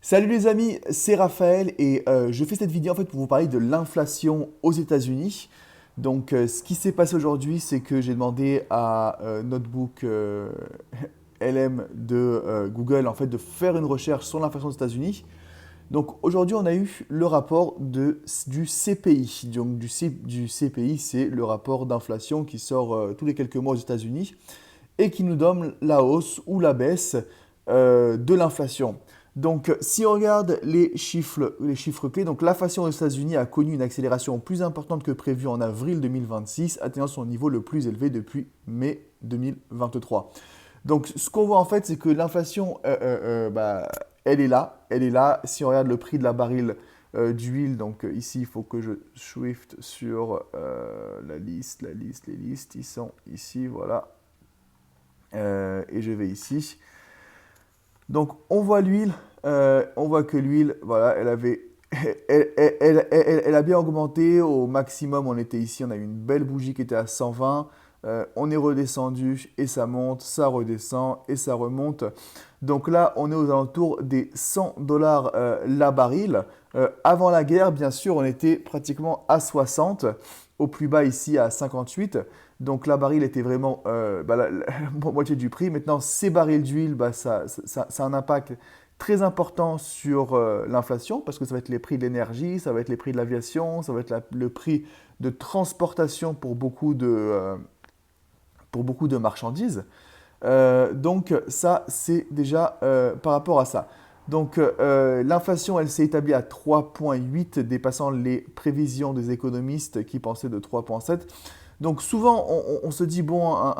Salut les amis, c'est Raphaël et je fais cette vidéo en fait pour vous parler de l'inflation aux États-Unis. Donc ce qui s'est passé aujourd'hui, c'est que j'ai demandé à Notebook LM de Google en fait de faire une recherche sur l'inflation aux États-Unis. Donc aujourd'hui, on a eu le rapport du CPI. Donc du CPI, c'est le rapport d'inflation qui sort tous les quelques mois aux États-Unis et qui nous donne la hausse ou la baisse de l'inflation. Donc, si on regarde les chiffres clés, donc l'inflation aux États-Unis a connu une accélération plus importante que prévu en avril 2026, atteignant son niveau le plus élevé depuis mai 2023. Donc, ce qu'on voit en fait, c'est que l'inflation, elle est là, elle est là. Si on regarde le prix de la baril d'huile, donc ici, il faut que je shift sur les listes, ils sont ici, voilà. Et je vais ici. Donc on voit l'huile, on voit que l'huile, voilà, elle a bien augmenté. Au maximum, on était ici, on a eu une belle bougie qui était à 120. On est redescendu et ça monte, ça redescend et ça remonte. Donc là, on est aux alentours des 100 dollars la baril. Avant la guerre, bien sûr, on était pratiquement à 60, au plus bas ici à 58. Donc la baril était vraiment la moitié du prix. Maintenant, ces barils d'huile, ça a un impact très important sur l'inflation parce que ça va être les prix de l'énergie, ça va être les prix de l'aviation, ça va être le prix de transportation pour beaucoup de marchandises. Donc ça, c'est déjà par rapport à ça. Donc l'inflation, elle s'est établie à 3,8, dépassant les prévisions des économistes qui pensaient de 3,7. Donc souvent, on se dit, bon, un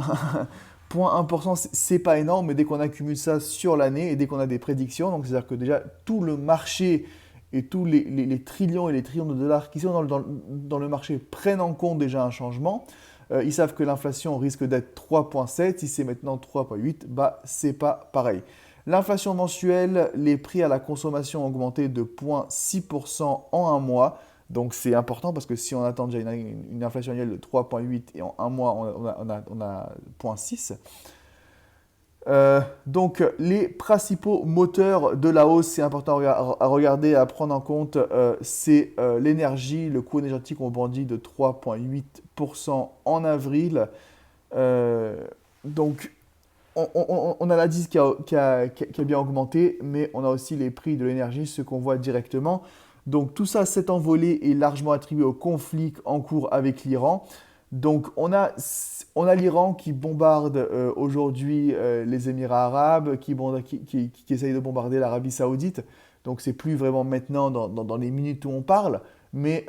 point 1%, c'est pas énorme, mais dès qu'on accumule ça sur l'année et dès qu'on a des prédictions, donc c'est-à-dire que déjà tout le marché et tous les trillions et les trillions de dollars qui sont dans le marché prennent en compte déjà un changement. Ils savent que l'inflation risque d'être 3,7. Si c'est maintenant 3,8, bah c'est pas pareil. L'inflation mensuelle, les prix à la consommation ont augmenté de 0,6% en un mois. Donc c'est important parce que si on attend déjà une inflation annuelle de 3,8 et en un mois on a 0,6. Donc les principaux moteurs de la hausse, c'est important à regarder, à prendre en compte, c'est l'énergie. Le coût énergétique ont bondi de 3,8% en avril. Euh, donc on a l'indice qui a bien augmenté, mais on a aussi les prix de l'énergie, ce qu'on voit directement. Donc tout ça, cet envolé est largement attribué au conflit en cours avec l'Iran. Donc on a l'Iran qui bombarde aujourd'hui les Émirats arabes, qui essaye de bombarder l'Arabie saoudite. Donc c'est plus vraiment maintenant dans les minutes où on parle. Mais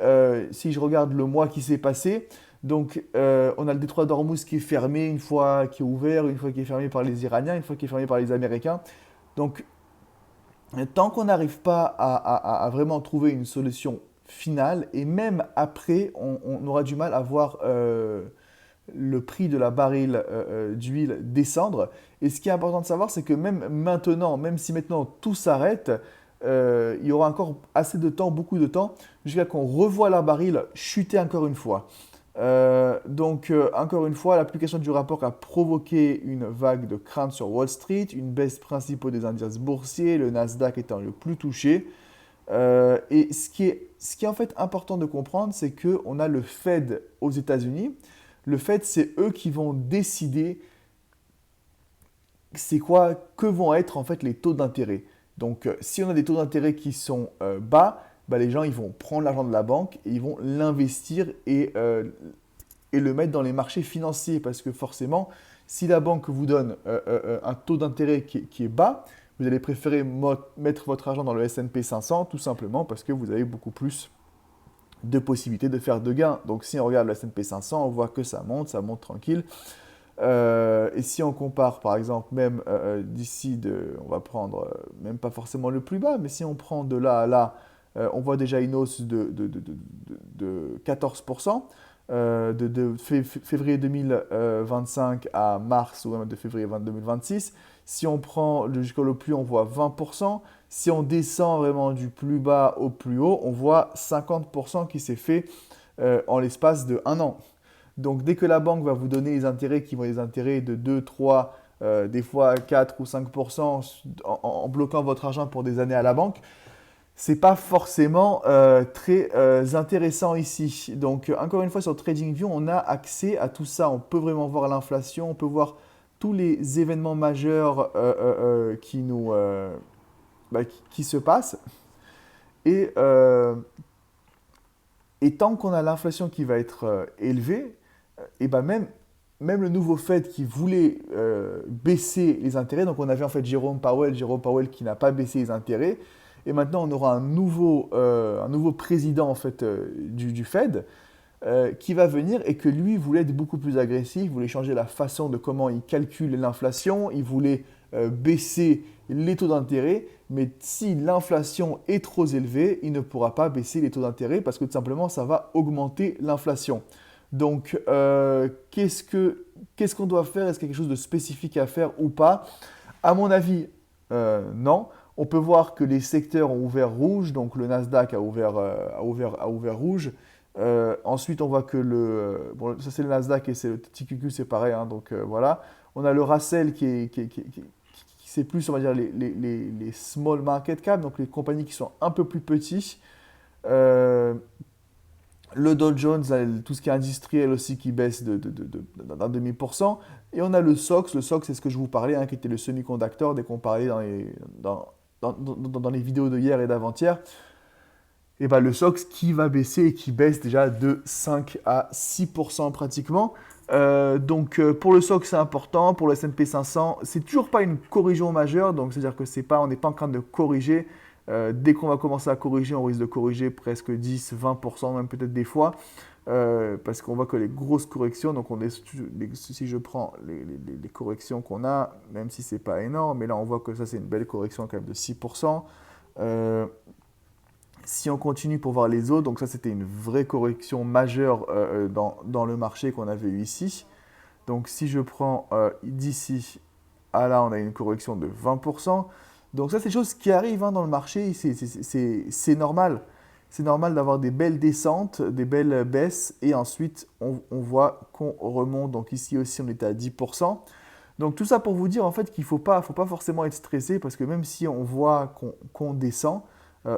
si je regarde le mois qui s'est passé, donc on a le détroit d'Ormuz qui est fermé une fois qui est ouvert, une fois qui est fermé par les Iraniens, une fois qui est fermé par les Américains. Donc tant qu'on n'arrive pas à vraiment trouver une solution finale, et même après, on aura du mal à voir le prix de la baril d'huile descendre. Et ce qui est important de savoir, c'est que même maintenant, même si maintenant tout s'arrête, il y aura encore assez de temps, beaucoup de temps, jusqu'à qu'on revoie la baril chuter encore une fois. Encore une fois, l'application du rapport a provoqué une vague de crainte sur Wall Street, une baisse principale des indices boursiers, le Nasdaq étant le plus touché. Et ce qui est en fait important de comprendre, c'est qu'on a le Fed aux États-Unis. Le Fed, c'est eux qui vont décider que vont être en fait les taux d'intérêt. Donc, si on a des taux d'intérêt qui sont bas, bah, les gens ils vont prendre l'argent de la banque et ils vont l'investir et le mettre dans les marchés financiers parce que forcément, si la banque vous donne un taux d'intérêt qui est bas, vous allez préférer mettre votre argent dans le S&P 500 tout simplement parce que vous avez beaucoup plus de possibilités de faire de gains. Donc si on regarde le S&P 500, on voit que ça monte tranquille. Et si on compare par exemple même on va prendre même pas forcément le plus bas, mais si on prend de là à là, on voit déjà une hausse de 14%. De février 2025 à mars ou même de février 2026. Si on prend jusqu'au plus, on voit 20%. Si on descend vraiment du plus bas au plus haut, on voit 50% qui s'est fait en l'espace de un an. Donc dès que la banque va vous donner les intérêts qui vont être des intérêts de 2, 3, des fois 4 ou 5% en bloquant votre argent pour des années à la banque, c'est pas forcément très intéressant ici. Donc, encore une fois, sur TradingView, on a accès à tout ça. On peut vraiment voir l'inflation, on peut voir tous les événements majeurs qui se passent. Et, euh, et tant qu'on a l'inflation qui va être élevée, et ben même le nouveau Fed qui voulait baisser les intérêts, donc on avait en fait Jérôme Powell qui n'a pas baissé les intérêts, et maintenant on aura un nouveau président en fait du Fed qui va venir et que lui voulait être beaucoup plus agressif, il voulait changer la façon de comment il calcule l'inflation, il voulait baisser les taux d'intérêt, mais si l'inflation est trop élevée, il ne pourra pas baisser les taux d'intérêt parce que tout simplement ça va augmenter l'inflation. Donc, qu'est-ce qu'on doit faire? Est-ce qu'il y a quelque chose de spécifique à faire ou pas? À mon avis, non. On peut voir que les secteurs ont ouvert rouge, donc le Nasdaq a ouvert rouge. Ensuite, on voit que bon, ça c'est le Nasdaq et c'est le TQQ, c'est pareil, hein, donc voilà. On a le Russell c'est plus, on va dire, les small market cap, donc les compagnies qui sont un peu plus petites. Euh, le Dow Jones, tout ce qui est industriel aussi qui baisse d'un demi%. Et on a le SOX. Le SOX, c'est ce que je vous parlais, hein, qui était le semi-conducteur dès qu'on parlait dans les vidéos de hier et d'avant-hier. Et ben, le SOX qui va baisser et qui baisse déjà de 5 à 6% pratiquement. Donc pour le SOX, c'est important. Pour le S&P 500, c'est toujours pas une correction majeure. Donc c'est-à-dire que on n'est pas en train de corriger. Dès qu'on va commencer à corriger, on risque de corriger presque 10, 20%, même peut-être des fois, parce qu'on voit que les grosses corrections, donc si je prends les corrections qu'on a, même si c'est pas énorme, mais là on voit que ça c'est une belle correction quand même de 6%. Si on continue pour voir les autres, donc ça c'était une vraie correction majeure dans le marché qu'on avait eu ici. Donc si je prends d'ici à là, on a une correction de 20%. Donc ça, c'est des choses qui arrivent hein, dans le marché, c'est normal. C'est normal d'avoir des belles descentes, des belles baisses, et ensuite on voit qu'on remonte. Donc ici aussi, on était à 10%. Donc tout ça pour vous dire en fait qu'il ne faut pas forcément être stressé, parce que même si on voit qu'on descend,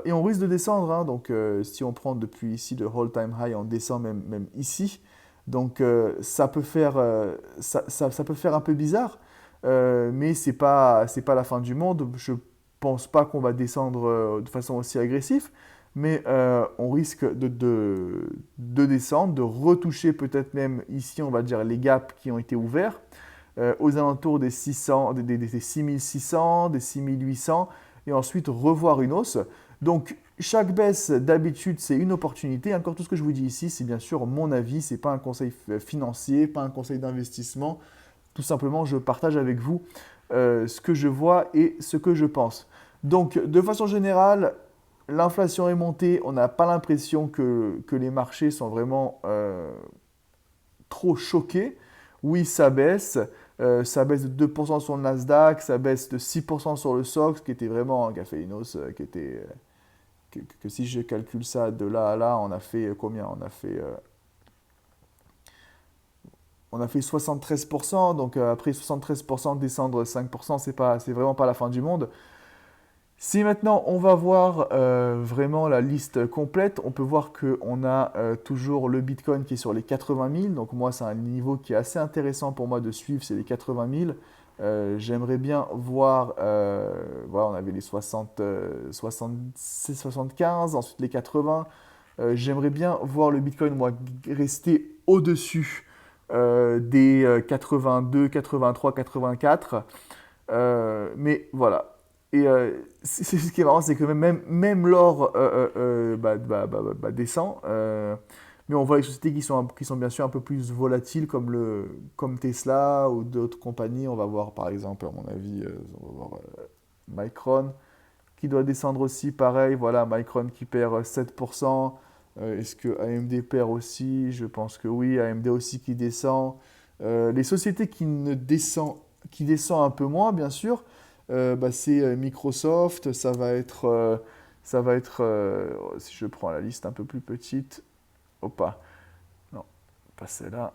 et on risque de descendre, hein, donc si on prend depuis ici le all-time high, on descend même ici. Donc ça peut faire un peu bizarre. Mais c'est pas la fin du monde. Je pense pas qu'on va descendre de façon aussi agressive, mais on risque de descendre, de retoucher peut-être même ici, on va dire les gaps qui ont été ouverts, aux alentours des 600, des 6600, des 6800, et ensuite revoir une hausse. Donc chaque baisse d'habitude c'est une opportunité. Encore tout ce que je vous dis ici, c'est bien sûr mon avis, c'est pas un conseil financier, pas un conseil d'investissement. Tout simplement, je partage avec vous ce que je vois et ce que je pense. Donc, de façon générale, l'inflation est montée. On n'a pas l'impression que les marchés sont vraiment trop choqués. Oui, ça baisse. Ça baisse de 2% sur le Nasdaq, ça baisse de 6% sur le SOX, qui était vraiment, qui a fait une hausse, qui était, que si je calcule ça de là à là, on a fait combien? On a fait 73%, donc après 73%, descendre 5%, c'est vraiment pas la fin du monde. Si maintenant on va voir vraiment la liste complète, on peut voir qu'on a toujours le Bitcoin qui est sur les 80 000. Donc moi, c'est un niveau qui est assez intéressant pour moi de suivre, c'est les 80 000. J'aimerais bien voir, voilà, on avait les 60, 66, 75, ensuite les 80. J'aimerais bien voir le Bitcoin, moi, rester au-dessus des 82, 83, 84. Mais voilà. Et ce qui est marrant, c'est que même l'or descend. Mais on voit les sociétés qui sont bien sûr un peu plus volatiles, comme Tesla ou d'autres compagnies. On va voir par exemple, à mon avis, on va voir Micron qui doit descendre aussi. Pareil, voilà, Micron qui perd 7%. Est-ce que AMD perd aussi? Je pense que oui. AMD aussi qui descend. Les sociétés qui descend un peu moins, bien sûr, c'est Microsoft. Si je prends la liste un peu plus petite, hop, non, pas celle-là.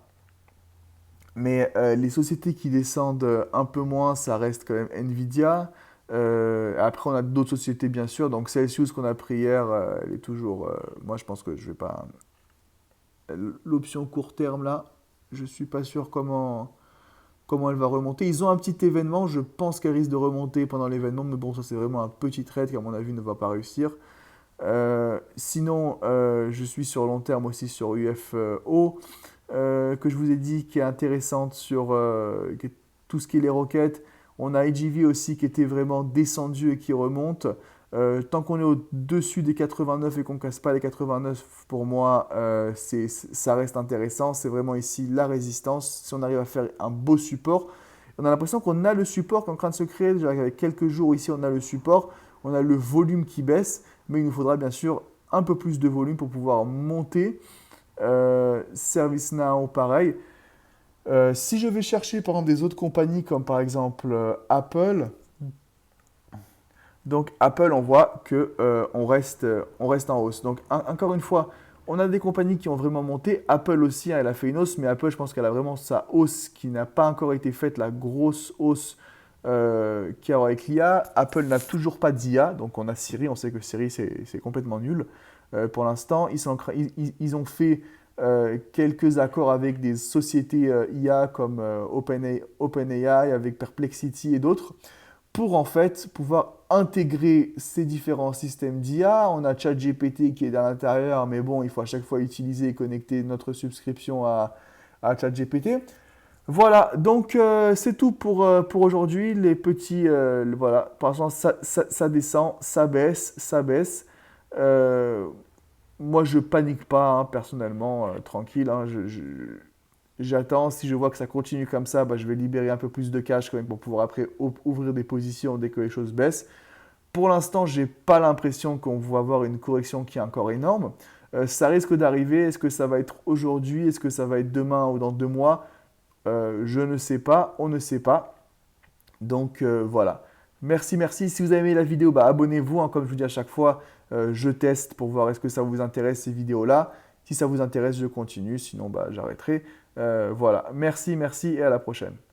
Mais les sociétés qui descendent un peu moins, ça reste quand même Nvidia. Après, on a d'autres sociétés, bien sûr. Donc, Celsius qu'on a pris hier, elle est toujours. Moi, je pense que je vais pas. L'option court terme, là, je suis pas sûr comment elle va remonter. Ils ont un petit événement, je pense qu'elle risque de remonter pendant l'événement, mais bon, ça, c'est vraiment un petit trade qui, à mon avis, ne va pas réussir. Sinon, je suis sur long terme aussi sur UFO, que je vous ai dit qui est intéressante sur tout ce qui est les roquettes. On a IGV aussi qui était vraiment descendu et qui remonte. Tant qu'on est au-dessus des 89 et qu'on ne casse pas les 89, pour moi, ça reste intéressant. C'est vraiment ici la résistance. Si on arrive à faire un beau support, on a l'impression qu'on a le support qui est en train de se créer. Déjà, avec quelques jours ici, on a le support. On a le volume qui baisse, mais il nous faudra bien sûr un peu plus de volume pour pouvoir monter. ServiceNow, pareil. Si je vais chercher par exemple des autres compagnies comme par exemple Apple, donc Apple, on voit que on reste en hausse. Donc encore une fois, on a des compagnies qui ont vraiment monté. Apple aussi, hein, elle a fait une hausse, mais Apple, je pense qu'elle a vraiment sa hausse qui n'a pas encore été faite, la grosse hausse qu'il y a avec l'IA. Apple n'a toujours pas d'IA, donc on a Siri, on sait que Siri c'est complètement nul pour l'instant. Ils ont fait quelques accords avec des sociétés IA comme OpenAI, avec Perplexity et d'autres pour en fait pouvoir intégrer ces différents systèmes d'IA. On a ChatGPT qui est à l'intérieur, mais bon, il faut à chaque fois utiliser et connecter notre subscription à ChatGPT. Voilà, donc c'est tout pour aujourd'hui. Les petits, voilà, par exemple, ça descend, ça baisse, ça baisse. Euh, Moi, je panique pas, hein, personnellement, tranquille. Hein, j'attends, si je vois que ça continue comme ça, bah, je vais libérer un peu plus de cash quand même pour pouvoir après ouvrir des positions dès que les choses baissent. Pour l'instant, j'ai pas l'impression qu'on va avoir une correction qui est encore énorme. Ça risque d'arriver. Est-ce que ça va être aujourd'hui? Est-ce que ça va être demain ou dans 2 mois? Je ne sais pas. On ne sait pas. Donc voilà. Merci, merci. Si vous avez aimé la vidéo, bah, abonnez-vous, hein. Comme je vous dis à chaque fois, je teste pour voir est-ce que ça vous intéresse ces vidéos-là. Si ça vous intéresse, je continue. Sinon, bah, j'arrêterai. Voilà. Merci, merci et à la prochaine.